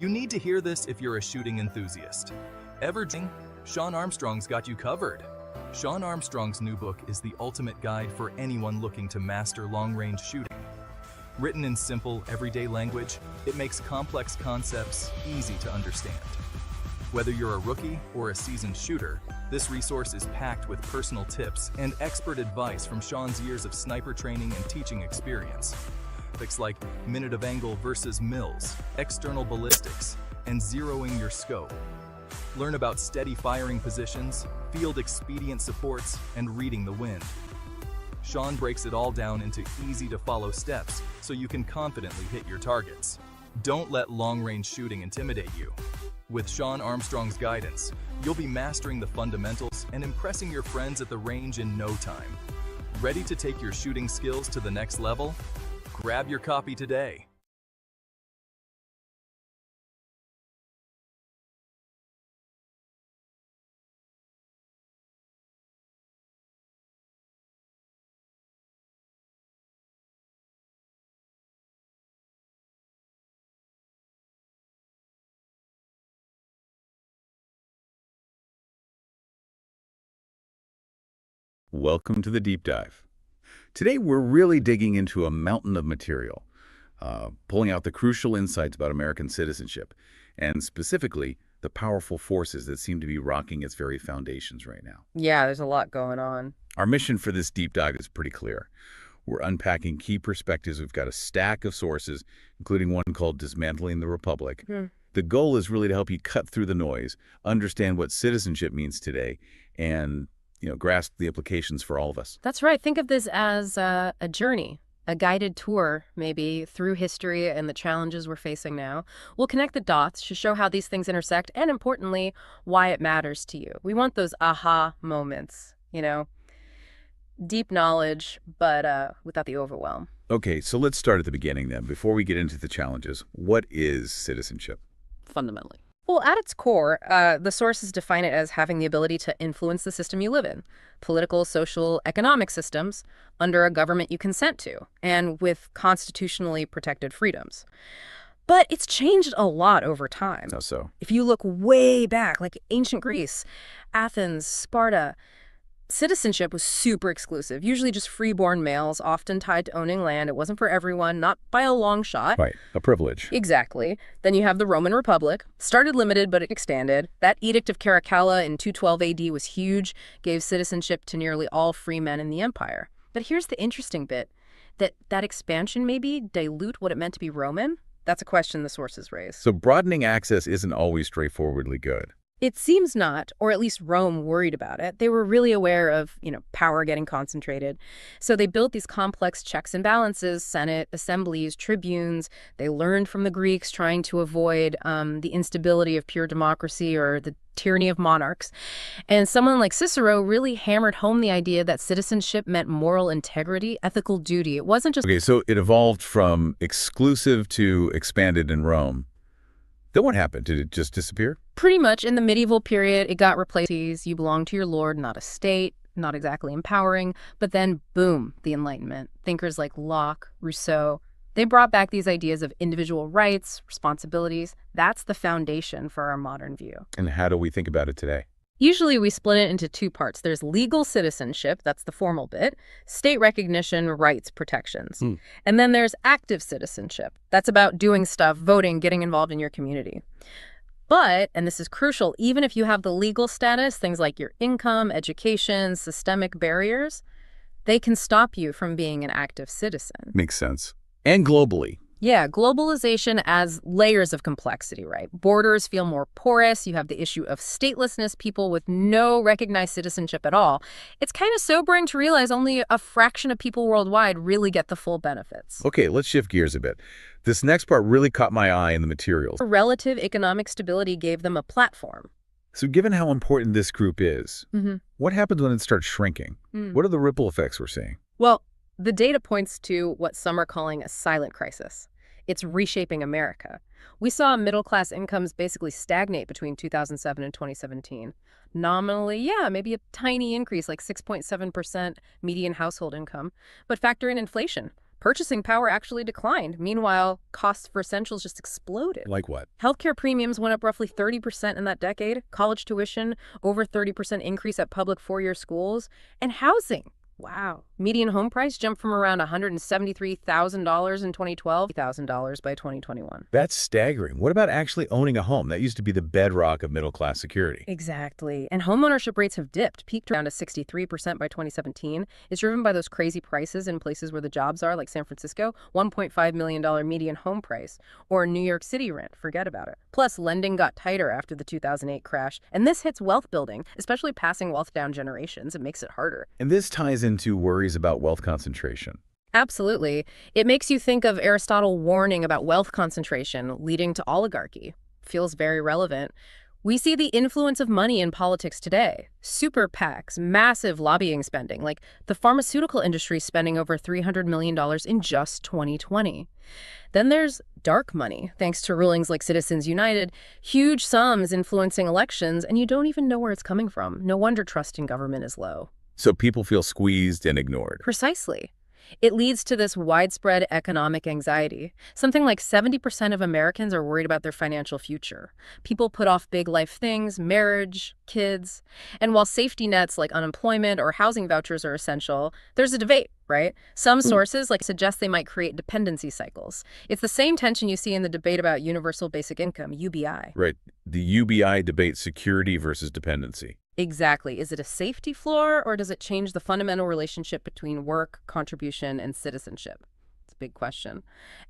You need to hear this if you're a shooting enthusiast. Sean Armstrong's got you covered. Sean Armstrong's new book is the ultimate guide for anyone looking to master long-range shooting. Written in simple, everyday language, it makes complex concepts easy to understand. Whether you're a rookie or a seasoned shooter, this resource is packed with personal tips and expert advice from Sean's years of sniper training and teaching experience. Topics like minute of angle versus mils, external ballistics, and zeroing your scope. Learn about steady firing positions, field expedient supports, and reading the wind. Sean breaks it all down into easy-to-follow steps so you can confidently hit your targets. Don't let long-range shooting intimidate you. With Sean Armstrong's guidance, you'll be mastering the fundamentals and impressing your friends at the range in no time. Ready to take your shooting skills to the next level? Grab your copy today. Welcome to the Deep Dive. Today we're really digging into a mountain of material, pulling out the crucial insights about American citizenship, and specifically the powerful forces that seem to be rocking its very foundations right now. Yeah, there's a lot going on. Our mission for this deep dive is pretty clear. We're unpacking key perspectives. We've got a stack of sources, including one called Dismantling the Republic. The goal is really to help you cut through the noise, understand what citizenship means today, and grasp the implications for all of us. That's right. Think of this as a journey, a guided tour, maybe, through history and the challenges we're facing now. We'll connect the dots to show how these things intersect and, importantly, why it matters to you. We want those aha moments, deep knowledge, but without the overwhelm. Okay, so let's start at the beginning then. Before we get into the challenges, what is citizenship? Fundamentally. Well, at its core, the sources define it as having the ability to influence the system you live in, political, social, economic systems, under a government you consent to, and with constitutionally protected freedoms. But it's changed a lot over time. How so? If you look way back, like ancient Greece, Athens, Sparta, citizenship was super exclusive, usually just freeborn males, often tied to owning land. It wasn't for everyone, not by a long shot. Right, a privilege. Exactly. Then you have the Roman Republic. Started limited, but it expanded. That Edict of Caracalla in 212 AD was huge, gave citizenship to nearly all free men in the empire. But here's the interesting bit, that expansion maybe dilute what it meant to be Roman? That's a question the sources raise. So broadening access isn't always straightforwardly good. It seems not, or at least Rome worried about it. They were really aware of, power getting concentrated. So they built these complex checks and balances, Senate, assemblies, tribunes. They learned from the Greeks, trying to avoid the instability of pure democracy or the tyranny of monarchs. And someone like Cicero really hammered home the idea that citizenship meant moral integrity, ethical duty. It wasn't just... Okay, so it evolved from exclusive to expanded in Rome. Then what happened? Did it just disappear? Pretty much. In the medieval period, it got replaced. You belong to your lord, not a state, not exactly empowering. But then, boom, the Enlightenment. Thinkers like Locke, Rousseau, they brought back these ideas of individual rights, responsibilities. That's the foundation for our modern view. And how do we think about it today? Usually we split it into two parts. There's legal citizenship, that's the formal bit, state recognition, rights, protections. And then there's active citizenship. That's about doing stuff, voting, getting involved in your community. But, and this is crucial, even if you have the legal status, things like your income, education, systemic barriers, they can stop you from being an active citizen. Makes sense. And globally. Yeah, globalization adds layers of complexity, right? Borders feel more porous. You have the issue of statelessness, people with no recognized citizenship at all. It's kind of sobering to realize only a fraction of people worldwide really get the full benefits. Okay, let's shift gears a bit. This next part really caught my eye in the materials. Relative economic stability gave them a platform. So given how important this group is, what happens when it starts shrinking? What are the ripple effects we're seeing? Well, the data points to what some are calling a silent crisis. It's reshaping America. We saw middle-class incomes basically stagnate between 2007 and 2017. Nominally, yeah, maybe a tiny increase, like 6.7% median household income. But factor in inflation. Purchasing power actually declined. Meanwhile, costs for essentials just exploded. Like what? Healthcare premiums went up roughly 30% in that decade, college tuition, over 30% increase at public four-year schools, and housing. Wow. Median home price jumped from around $173,000 in 2012 to $1,000 by 2021. That's staggering. What about actually owning a home? That used to be the bedrock of middle-class security. Exactly. And homeownership rates have dipped, peaked around to 63% by 2017. It's driven by those crazy prices in places where the jobs are, like San Francisco, $1.5 million median home price, or New York City rent, forget about it. Plus, lending got tighter after the 2008 crash, and this hits wealth building, especially passing wealth down generations. It makes it harder. And this ties into worries about wealth concentration. Absolutely. It makes you think of Aristotle warning about wealth concentration leading to oligarchy. Feels very relevant. We see the influence of money in politics today. Super PACs, massive lobbying spending, like the pharmaceutical industry spending over $300 million in just 2020. Then there's dark money, thanks to rulings like Citizens United, huge sums influencing elections, and you don't even know where it's coming from. No wonder trust in government is low. So people feel squeezed and ignored. Precisely. It leads to this widespread economic anxiety. Something like 70% of Americans are worried about their financial future. People put off big life things, marriage, kids. And while safety nets like unemployment or housing vouchers are essential, there's a debate, right? Some sources suggest they might create dependency cycles. It's the same tension you see in the debate about universal basic income, UBI. Right. The UBI debates security versus dependency. Exactly. Is it a safety floor, or does it change the fundamental relationship between work, contribution, and citizenship? It's a big question.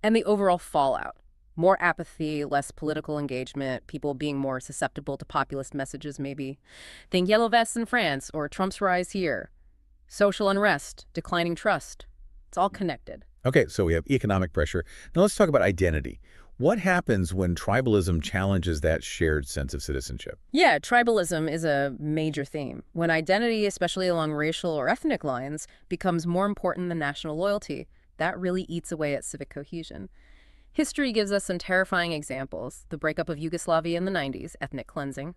And the overall fallout. More apathy, less political engagement, people being more susceptible to populist messages maybe. Think yellow vests in France or Trump's rise here. Social unrest, declining trust. It's all connected. Okay, so we have economic pressure. Now let's talk about identity. What happens when tribalism challenges that shared sense of citizenship? Yeah, tribalism is a major theme. When identity, especially along racial or ethnic lines, becomes more important than national loyalty, that really eats away at civic cohesion. History gives us some terrifying examples. The breakup of Yugoslavia in the 90s, ethnic cleansing,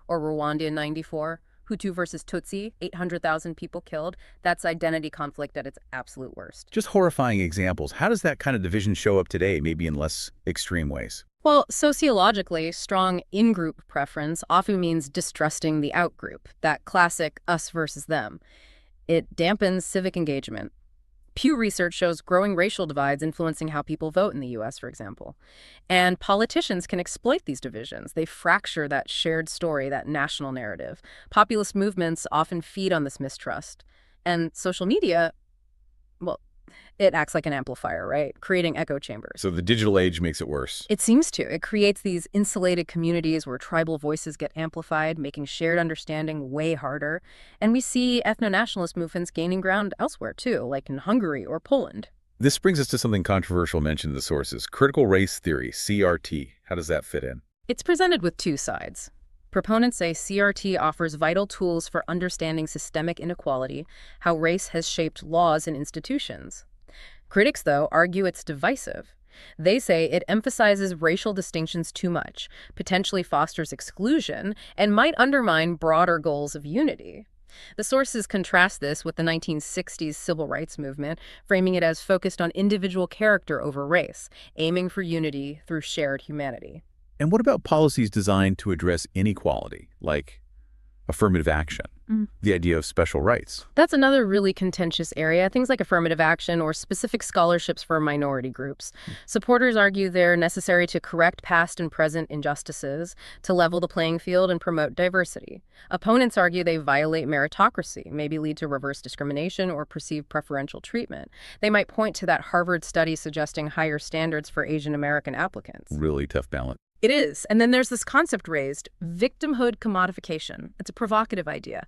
or Rwanda in 94, Hutu versus Tutsi, 800,000 people killed. That's identity conflict at its absolute worst. Just horrifying examples. How does that kind of division show up today, maybe in less extreme ways? Well, sociologically, strong in-group preference often means distrusting the out-group, that classic us versus them. It dampens civic engagement. Pew Research shows growing racial divides influencing how people vote in the U.S., for example. And politicians can exploit these divisions. They fracture that shared story, that national narrative. Populist movements often feed on this mistrust. And social media, well, it acts like an amplifier, right? Creating echo chambers. So the digital age makes it worse. It seems to. It creates these insulated communities where tribal voices get amplified, making shared understanding way harder. And we see ethno-nationalist movements gaining ground elsewhere, too, like in Hungary or Poland. This brings us to something controversial mentioned in the sources. Critical race theory, CRT. How does that fit in? It's presented with two sides. Proponents say CRT offers vital tools for understanding systemic inequality, how race has shaped laws and institutions. Critics, though, argue it's divisive. They say it emphasizes racial distinctions too much, potentially fosters exclusion, and might undermine broader goals of unity. The sources contrast this with the 1960s civil rights movement, framing it as focused on individual character over race, aiming for unity through shared humanity. And what about policies designed to address inequality, like affirmative action, the idea of special rights? That's another really contentious area, things like affirmative action or specific scholarships for minority groups. Supporters argue they're necessary to correct past and present injustices, to level the playing field and promote diversity. Opponents argue they violate meritocracy, maybe lead to reverse discrimination or perceived preferential treatment. They might point to that Harvard study suggesting higher standards for Asian American applicants. Really tough balance. It is. And then there's this concept raised, victimhood commodification. It's a provocative idea.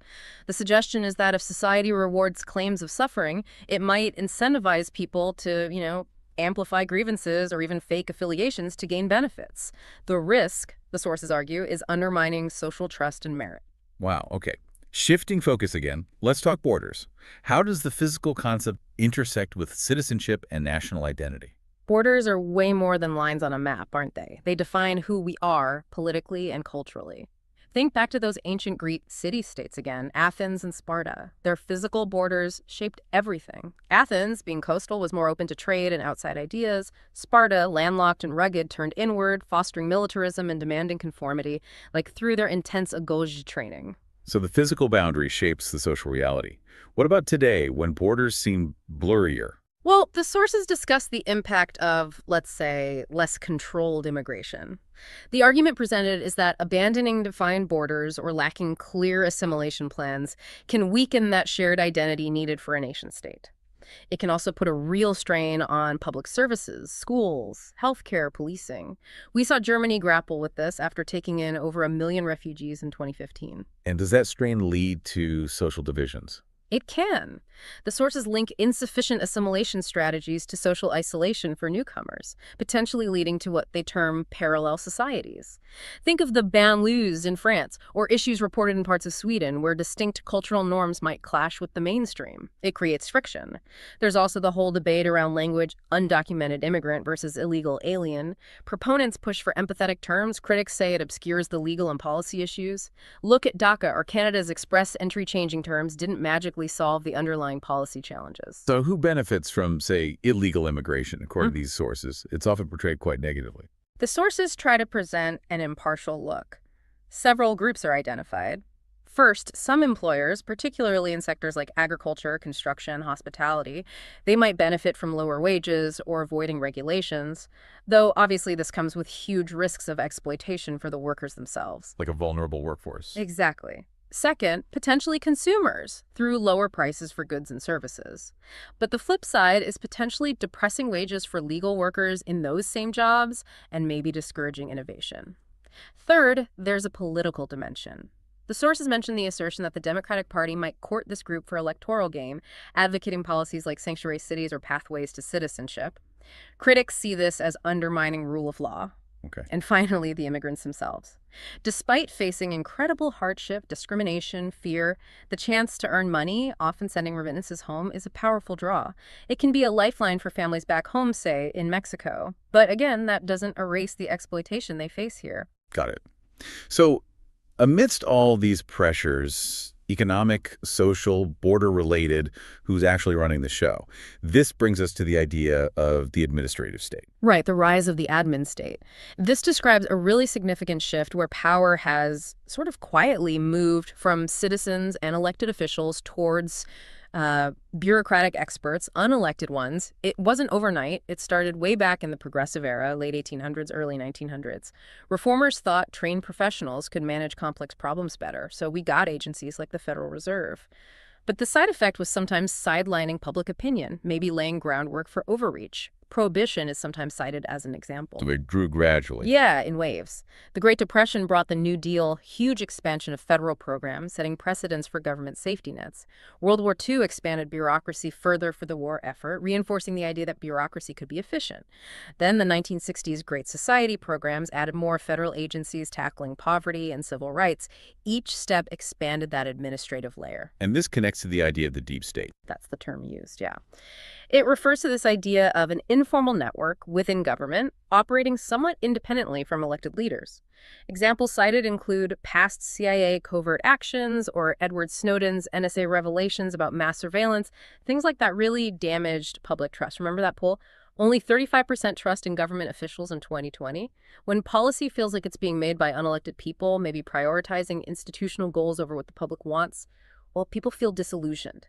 The suggestion is that if society rewards claims of suffering, it might incentivize people to, amplify grievances or even fake affiliations to gain benefits. The risk, the sources argue, is undermining social trust and merit. Wow, okay. Shifting focus again, let's talk borders. How does the physical concept intersect with citizenship and national identity? Borders are way more than lines on a map, aren't they? They define who we are politically and culturally. Think back to those ancient Greek city-states again, Athens and Sparta. Their physical borders shaped everything. Athens, being coastal, was more open to trade and outside ideas. Sparta, landlocked and rugged, turned inward, fostering militarism and demanding conformity, like through their intense agoge training. So the physical boundary shapes the social reality. What about today, when borders seem blurrier? Well, the sources discuss the impact of, let's say, less controlled immigration. The argument presented is that abandoning defined borders or lacking clear assimilation plans can weaken that shared identity needed for a nation-state. It can also put a real strain on public services, schools, healthcare, policing. We saw Germany grapple with this after taking in over 1 million refugees in 2015. And does that strain lead to social divisions? It can. The sources link insufficient assimilation strategies to social isolation for newcomers, potentially leading to what they term parallel societies. Think of the banlieues in France, or issues reported in parts of Sweden where distinct cultural norms might clash with the mainstream. It creates friction. There's also the whole debate around language, undocumented immigrant versus illegal alien. Proponents push for empathetic terms. Critics say it obscures the legal and policy issues. Look at DACA, or Canada's express entry changing terms didn't magically solve the underlying policy challenges. So who benefits from, say, illegal immigration, according to these sources? It's often portrayed quite negatively. The sources try to present an impartial look. Several groups are identified. First, some employers, particularly in sectors like agriculture, construction, hospitality, they might benefit from lower wages or avoiding regulations, though obviously this comes with huge risks of exploitation for the workers themselves. Like a vulnerable workforce. Exactly. Second, potentially consumers, through lower prices for goods and services. But the flip side is potentially depressing wages for legal workers in those same jobs and maybe discouraging innovation. Third, there's a political dimension. The sources mention the assertion that the Democratic Party might court this group for electoral gain, advocating policies like sanctuary cities or pathways to citizenship. Critics see this as undermining rule of law. Okay. And finally, the immigrants themselves. Despite facing incredible hardship, discrimination, fear, the chance to earn money, often sending remittances home, is a powerful draw. It can be a lifeline for families back home, say, in Mexico. But again, that doesn't erase the exploitation they face here. Got it. So amidst all these pressures, economic, social, border-related, who's actually running the show, this brings us to the idea of the administrative state. Right, the rise of the admin state. This describes a really significant shift where power has sort of quietly moved from citizens and elected officials towards bureaucratic experts, unelected ones. It wasn't overnight. It started way back in the progressive era, late 1800s, early 1900s. Reformers thought trained professionals could manage complex problems better, so we got agencies like the Federal Reserve. But the side effect was sometimes sidelining public opinion, maybe laying groundwork for overreach. Prohibition is sometimes cited as an example. So it grew gradually. Yeah, in waves. The Great Depression brought the New Deal, huge expansion of federal programs, setting precedents for government safety nets. World War II expanded bureaucracy further for the war effort, reinforcing the idea that bureaucracy could be efficient. Then the 1960s Great Society programs added more federal agencies tackling poverty and civil rights. Each step expanded that administrative layer. And this connects to the idea of the deep state. That's the term used, yeah. It refers to this idea of an informal network within government operating somewhat independently from elected leaders. Examples cited include past CIA covert actions or Edward Snowden's NSA revelations about mass surveillance. Things like that really damaged public trust. Remember that poll? Only 35% trust in government officials in 2020. When policy feels like it's being made by unelected people, maybe prioritizing institutional goals over what the public wants, well, people feel disillusioned.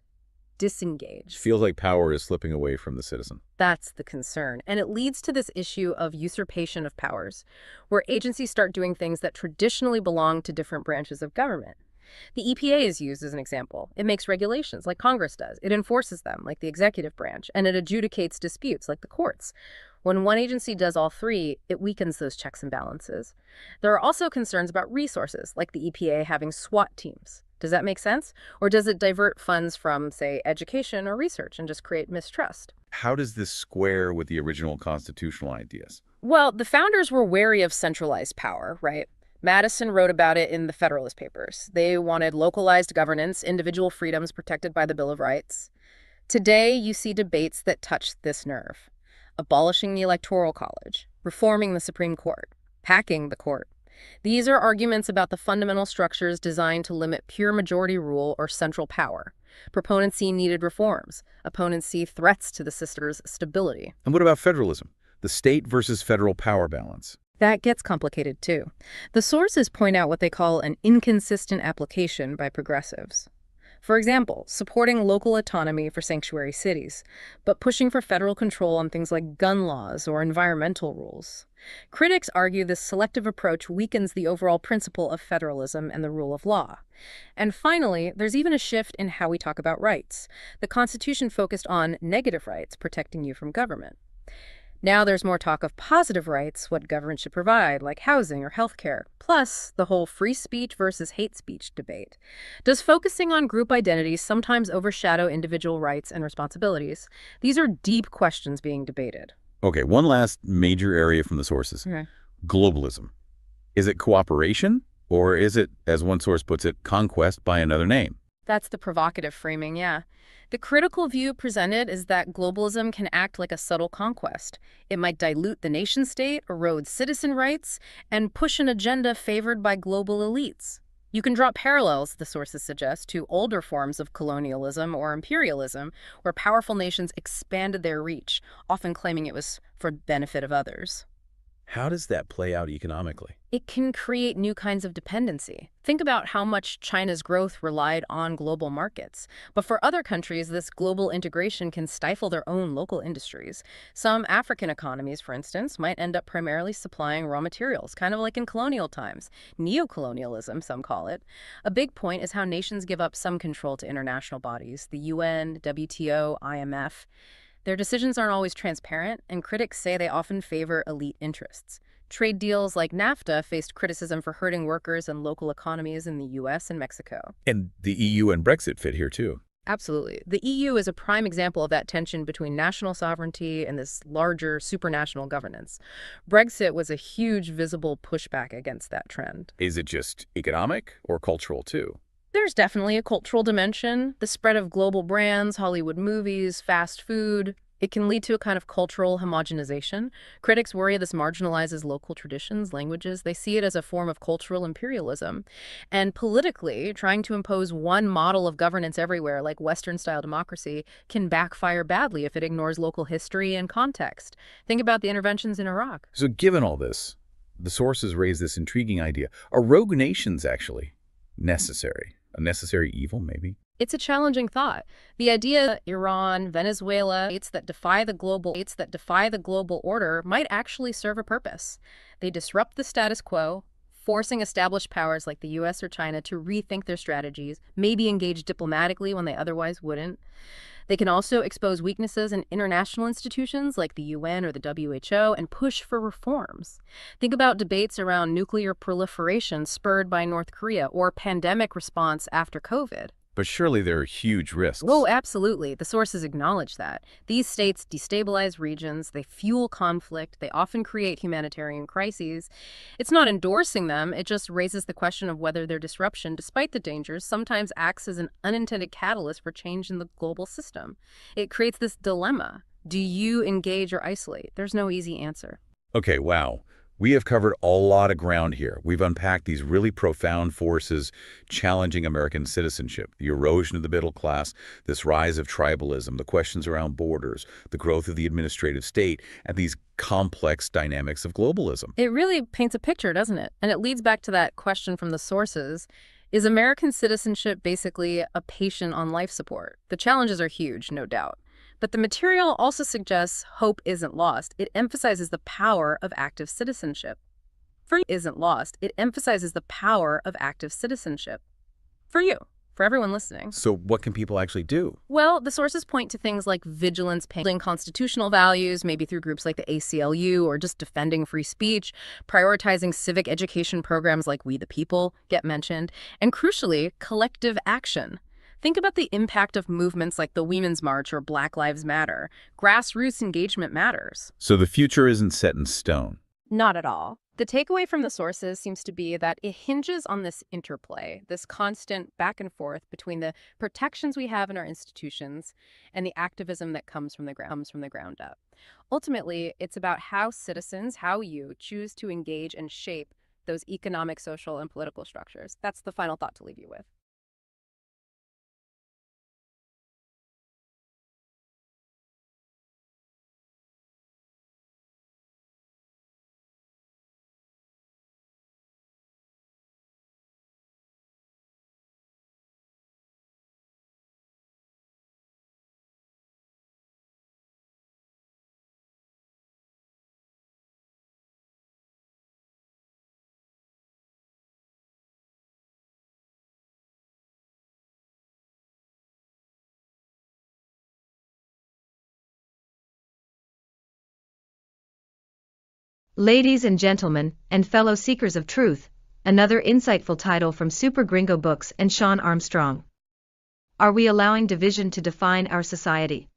Disengaged. Feels like power is slipping away from the citizen. That's the concern. And it leads to this issue of usurpation of powers, where agencies start doing things that traditionally belong to different branches of government. The EPA is used as an example. It makes regulations like Congress does. It enforces them like the executive branch, and it adjudicates disputes like the courts. When one agency does all three, it weakens those checks and balances. There are also concerns about resources, like the EPA having SWAT teams. Does that make sense? Or does it divert funds from, say, education or research and just create mistrust? How does this square with the original constitutional ideas? Well, the founders were wary of centralized power, right? Madison wrote about it in the Federalist Papers. They wanted localized governance, individual freedoms protected by the Bill of Rights. Today, you see debates that touch this nerve. Abolishing the Electoral College, reforming the Supreme Court, packing the court. These are arguments about the fundamental structures designed to limit pure majority rule or central power. Proponents see needed reforms. Opponents see threats to the system's stability. And what about federalism? The state versus federal power balance. That gets complicated, too. The sources point out what they call an inconsistent application by progressives. For example, supporting local autonomy for sanctuary cities, but pushing for federal control on things like gun laws or environmental rules. Critics argue this selective approach weakens the overall principle of federalism and the rule of law. And finally, there's even a shift in how we talk about rights. The Constitution focused on negative rights, protecting you from government. Now there's more talk of positive rights, what government should provide, like housing or healthcare, plus the whole free speech versus hate speech debate. Does focusing on group identities sometimes overshadow individual rights and responsibilities? These are deep questions being debated. Okay, one last major area from the sources. Okay. Globalism. Is it cooperation, or is it, as one source puts it, conquest by another name? That's the provocative framing, yeah. The critical view presented is that globalism can act like a subtle conquest. It might dilute the nation-state, erode citizen rights, and push an agenda favored by global elites. You can draw parallels, the sources suggest, to older forms of colonialism or imperialism, where powerful nations expanded their reach, often claiming it was for the benefit of others. How does that play out economically? It can create new kinds of dependency. Think about how much China's growth relied on global markets. But for other countries, this global integration can stifle their own local industries. Some African economies, for instance, might end up primarily supplying raw materials, kind of like in colonial times. Neocolonialism, some call it. A big point is how nations give up some control to international bodies, the UN, WTO, IMF. Their decisions aren't always transparent, and critics say they often favor elite interests. Trade deals like NAFTA faced criticism for hurting workers and local economies in the US and Mexico. And the EU and Brexit fit here, too. Absolutely. The EU is a prime example of that tension between national sovereignty and this larger supranational governance. Brexit was a huge visible pushback against that trend. Is it just economic or cultural, too? There's definitely a cultural dimension. The spread of global brands, Hollywood movies, fast food. It can lead to a kind of cultural homogenization. Critics worry this marginalizes local traditions, languages. They see it as a form of cultural imperialism. And politically, trying to impose one model of governance everywhere, like Western-style democracy, can backfire badly if it ignores local history and context. Think about the interventions in Iraq. So given all this, the sources raise this intriguing idea. Are rogue nations actually necessary? A necessary evil, maybe? It's a challenging thought. The idea that Iran, Venezuela, states that defy the global order might actually serve a purpose. They disrupt the status quo, forcing established powers like the US or China to rethink their strategies, maybe engage diplomatically when they otherwise wouldn't. They can also expose weaknesses in international institutions like the UN or the WHO and push for reforms. Think about debates around nuclear proliferation spurred by North Korea or pandemic response after COVID. But surely there are huge risks. Oh, absolutely. The sources acknowledge that. These states destabilize regions, they fuel conflict, they often create humanitarian crises. It's not endorsing them, it just raises the question of whether their disruption, despite the dangers, sometimes acts as an unintended catalyst for change in the global system. It creates this dilemma. Do you engage or isolate? There's no easy answer. Okay, wow. We have covered a lot of ground here. We've unpacked these really profound forces challenging American citizenship, the erosion of the middle class, this rise of tribalism, the questions around borders, the growth of the administrative state, and these complex dynamics of globalism. It really paints a picture, doesn't it? And it leads back to that question from the sources. Is American citizenship basically a patient on life support? The challenges are huge, no doubt. But the material also suggests hope isn't lost. It emphasizes the power of active citizenship. For you, for everyone listening. So what can people actually do? Well, the sources point to things like vigilance, building constitutional values, maybe through groups like the ACLU, or just defending free speech, prioritizing civic education programs like We the People get mentioned, and crucially, collective action. Think about the impact of movements like the Women's March or Black Lives Matter. Grassroots engagement matters. So the future isn't set in stone. Not at all. The takeaway from the sources seems to be that it hinges on this interplay, this constant back and forth between the protections we have in our institutions and the activism that comes from the ground up. Ultimately, it's about how citizens, how you choose to engage and shape those economic, social, and political structures. That's the final thought to leave you with. Ladies and gentlemen, and fellow seekers of truth, another insightful title from Super Gringo Books and Sean Armstrong. Are we allowing division to define our society?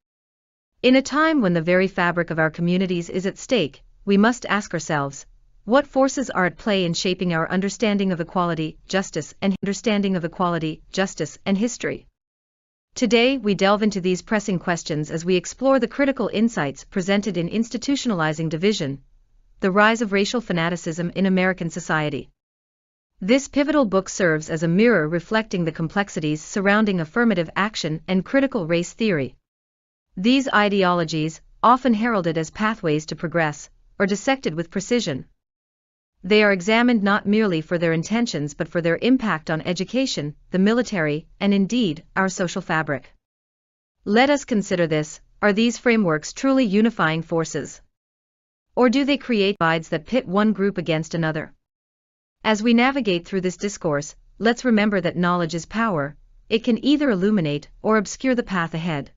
In a time when the very fabric of our communities is at stake, we must ask ourselves, what forces are at play in shaping our understanding of equality, justice, and history? Today, we delve into these pressing questions as we explore the critical insights presented in Institutionalizing Division, the Rise of Racial Fanaticism in American Society. This pivotal book serves as a mirror reflecting the complexities surrounding affirmative action and critical race theory. These ideologies, often heralded as pathways to progress, are dissected with precision. They are examined not merely for their intentions but for their impact on education, the military, and indeed, our social fabric. Let us consider this: are these frameworks truly unifying forces? Or do they create divides that pit one group against another? As we navigate through this discourse, let's remember that knowledge is power. It can either illuminate or obscure the path ahead.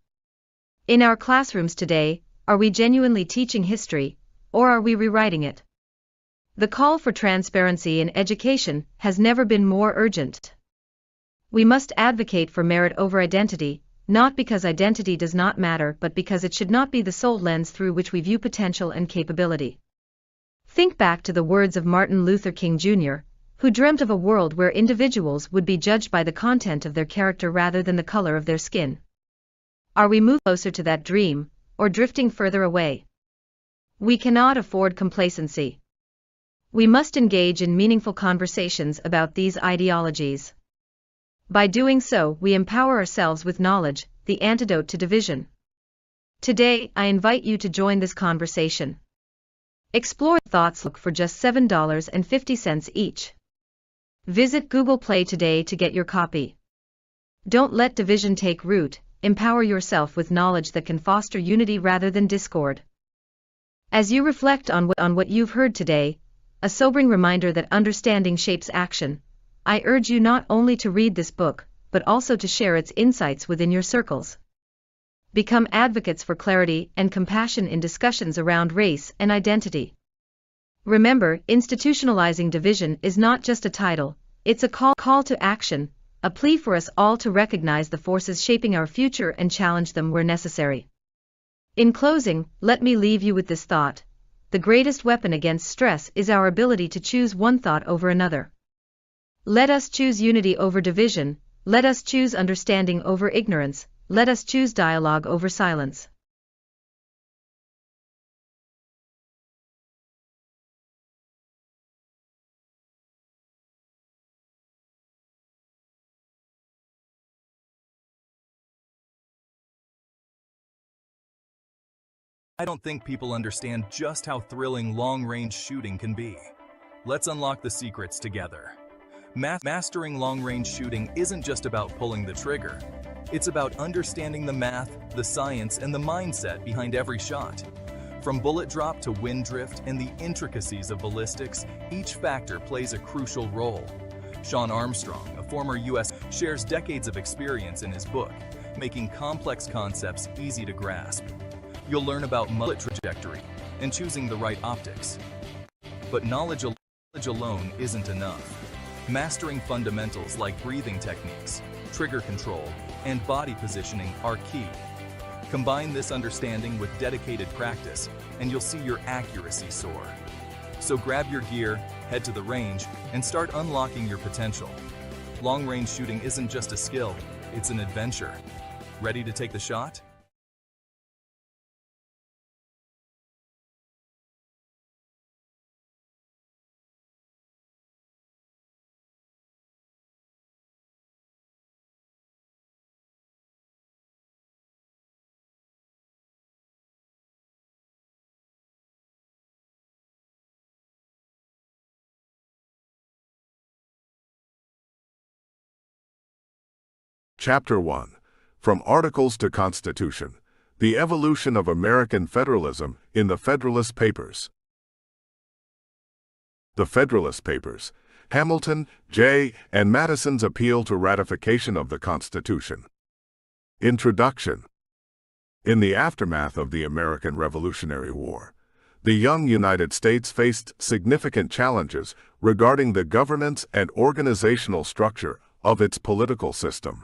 In our classrooms today, are we genuinely teaching history, or are we rewriting it? The call for transparency in education has never been more urgent. We must advocate for merit over identity, not because identity does not matter but because it should not be the sole lens through which we view potential and capability. Think back to the words of Martin Luther King Jr., who dreamt of a world where individuals would be judged by the content of their character rather than the color of their skin. Are we moving closer to that dream, or drifting further away? We cannot afford complacency. We must engage in meaningful conversations about these ideologies. By doing so, we empower ourselves with knowledge, the antidote to division. Today, I invite you to join this conversation. Explore thoughts. Look for just $7.50 each. Visit Google Play today to get your copy. Don't let division take root. Empower yourself with knowledge that can foster unity rather than discord. As you reflect on what you've heard today, a sobering reminder that understanding shapes action, I urge you not only to read this book, but also to share its insights within your circles. Become advocates for clarity and compassion in discussions around race and identity. Remember, institutionalizing division is not just a title, it's a call to action, a plea for us all to recognize the forces shaping our future and challenge them where necessary. In closing, let me leave you with this thought: the greatest weapon against stress is our ability to choose one thought over another. Let us choose unity over division, let us choose understanding over ignorance, let us choose dialogue over silence. I don't think people understand just how thrilling long-range shooting can be. Let's unlock the secrets together. Mastering long-range shooting isn't just about pulling the trigger. It's about understanding the math, the science, and the mindset behind every shot. From bullet drop to wind drift and the intricacies of ballistics, each factor plays a crucial role. Sean Armstrong, a former U.S., shares decades of experience in his book, making complex concepts easy to grasp. You'll learn about bullet trajectory and choosing the right optics. But knowledge alone isn't enough. Mastering fundamentals like breathing techniques, trigger control, and body positioning are key. Combine this understanding with dedicated practice, and you'll see your accuracy soar. So grab your gear, head to the range, and start unlocking your potential. Long-range shooting isn't just a skill, it's an adventure. Ready to take the shot? Chapter 1. From Articles to Constitution. The Evolution of American Federalism in the Federalist Papers. The Federalist Papers. Hamilton, Jay, and Madison's Appeal to Ratification of the Constitution. Introduction. In the aftermath of the American Revolutionary War, the young United States faced significant challenges regarding the governance and organizational structure of its political system.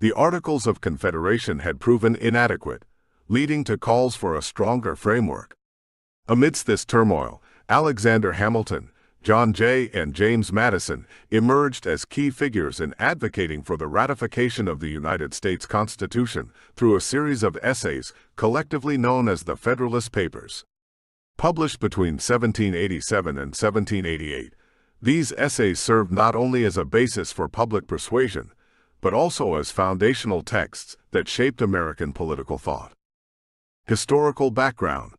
The Articles of Confederation had proven inadequate, leading to calls for a stronger framework. Amidst this turmoil, Alexander Hamilton, John Jay, and James Madison emerged as key figures in advocating for the ratification of the United States Constitution through a series of essays collectively known as the Federalist Papers. Published between 1787 and 1788, these essays served not only as a basis for public persuasion, but also as foundational texts that shaped American political thought. Historical background.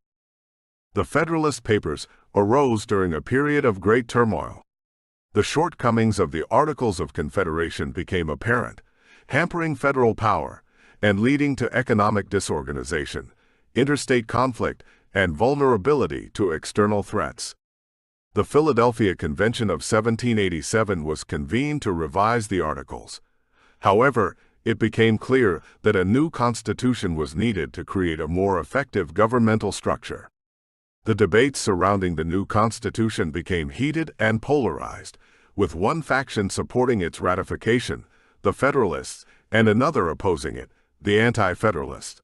The Federalist Papers arose during a period of great turmoil. The shortcomings of the Articles of Confederation became apparent, hampering federal power and leading to economic disorganization, interstate conflict, and vulnerability to external threats. The Philadelphia Convention of 1787 was convened to revise the Articles. However, it became clear that a new constitution was needed to create a more effective governmental structure. The debates surrounding the new constitution became heated and polarized, with one faction supporting its ratification, the Federalists, and another opposing it, the Anti-Federalists.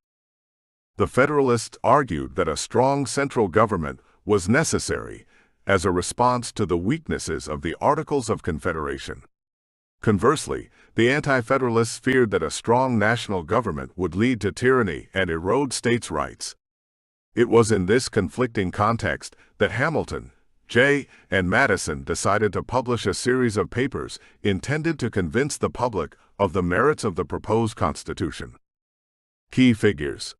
The Federalists argued that a strong central government was necessary as a response to the weaknesses of the Articles of Confederation. Conversely, the Anti-Federalists feared that a strong national government would lead to tyranny and erode states' rights. It was in this conflicting context that Hamilton, Jay, and Madison decided to publish a series of papers intended to convince the public of the merits of the proposed Constitution. Key figures.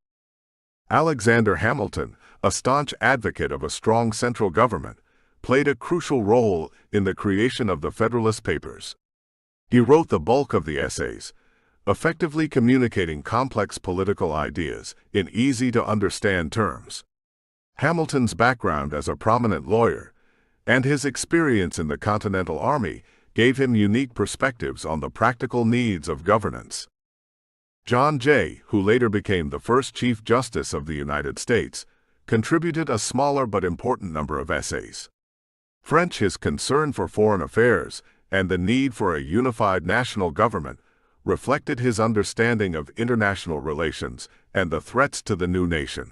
Alexander Hamilton, a staunch advocate of a strong central government, played a crucial role in the creation of the Federalist Papers. He wrote the bulk of the essays, effectively communicating complex political ideas in easy-to-understand terms. Hamilton's background as a prominent lawyer and his experience in the Continental Army gave him unique perspectives on the practical needs of governance. John Jay, who later became the first Chief Justice of the United States, contributed a smaller but important number of essays. French, his concern for foreign affairs and the need for a unified national government reflected his understanding of international relations and the threats to the new nation.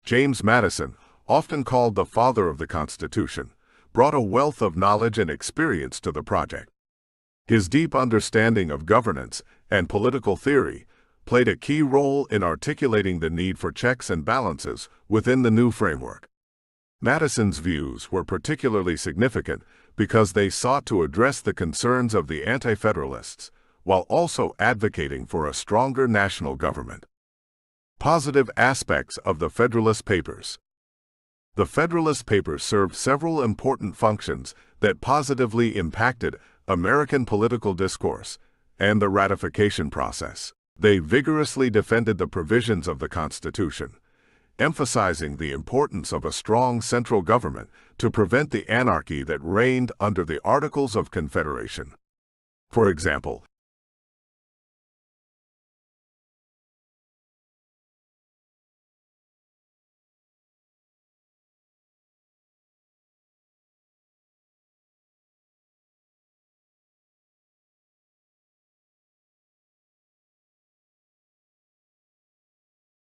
James Madison, often called the father of the Constitution, brought a wealth of knowledge and experience to the project. His deep understanding of governance and political theory played a key role in articulating the need for checks and balances within the new framework. Madison's views were particularly significant because they sought to address the concerns of the Anti-Federalists, while also advocating for a stronger national government. Positive aspects of the Federalist Papers. The Federalist Papers served several important functions that positively impacted American political discourse and the ratification process. They vigorously defended the provisions of the Constitution, emphasizing the importance of a strong central government to prevent the anarchy that reigned under the Articles of Confederation. For example,